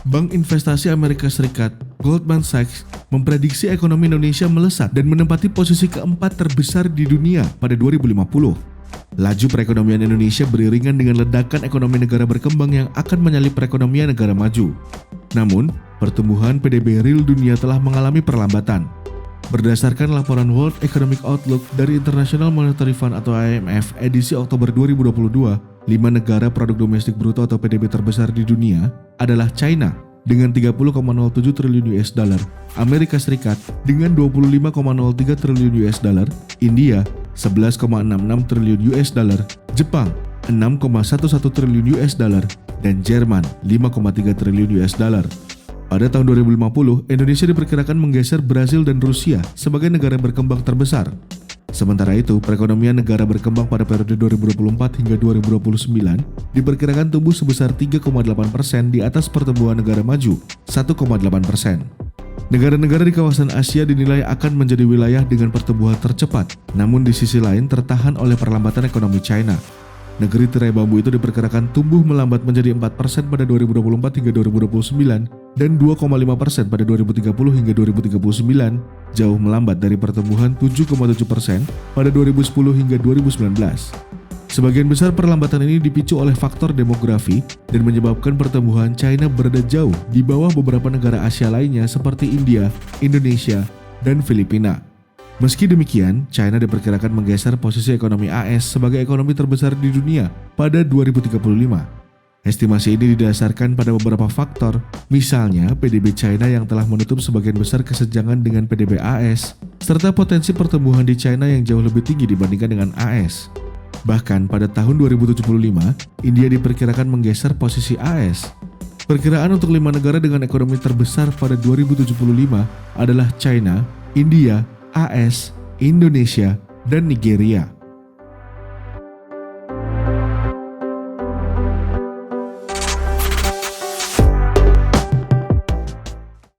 Bank Investasi Amerika Serikat, Goldman Sachs, memprediksi ekonomi Indonesia melesat dan menempati posisi keempat terbesar di dunia pada 2050. Laju perekonomian Indonesia beriringan dengan ledakan ekonomi negara berkembang yang akan menyalip perekonomian negara maju. Namun, pertumbuhan PDB real dunia telah mengalami perlambatan. Berdasarkan laporan World Economic Outlook dari International Monetary Fund atau IMF edisi Oktober 2022, 5 negara produk domestik bruto atau PDB terbesar di dunia adalah China dengan 30,07 triliun US dollar, Amerika Serikat dengan 25,03 triliun US dollar, India 11,66 triliun US dollar, Jepang 6,11 triliun US dollar, dan Jerman 5,3 triliun US dollar. Pada tahun 2050, Indonesia diperkirakan menggeser Brasil dan Rusia sebagai negara berkembang terbesar. Sementara itu, perekonomian negara berkembang pada periode 2024 hingga 2029 diperkirakan tumbuh sebesar 3,8% di atas pertumbuhan negara maju 1,8%. Negara-negara di kawasan Asia dinilai akan menjadi wilayah dengan pertumbuhan tercepat, namun di sisi lain tertahan oleh perlambatan ekonomi China. Negeri tirai bambu itu diperkirakan tumbuh melambat menjadi 4% pada 2024 hingga 2029 dan 2,5% pada 2030 hingga 2039, jauh melambat dari pertumbuhan 7,7% pada 2010 hingga 2019. Sebagian besar perlambatan ini dipicu oleh faktor demografi dan menyebabkan pertumbuhan China berada jauh di bawah beberapa negara Asia lainnya seperti India, Indonesia, dan Filipina. Meski demikian, China diperkirakan menggeser posisi ekonomi AS sebagai ekonomi terbesar di dunia pada 2035. Estimasi ini didasarkan pada beberapa faktor, misalnya PDB China yang telah menutup sebagian besar kesenjangan dengan PDB AS, serta potensi pertumbuhan di China yang jauh lebih tinggi dibandingkan dengan AS. Bahkan pada tahun 2075, India diperkirakan menggeser posisi AS. Perkiraan untuk 5 negara dengan ekonomi terbesar pada 2075 adalah China, India, AS, Indonesia, dan Nigeria.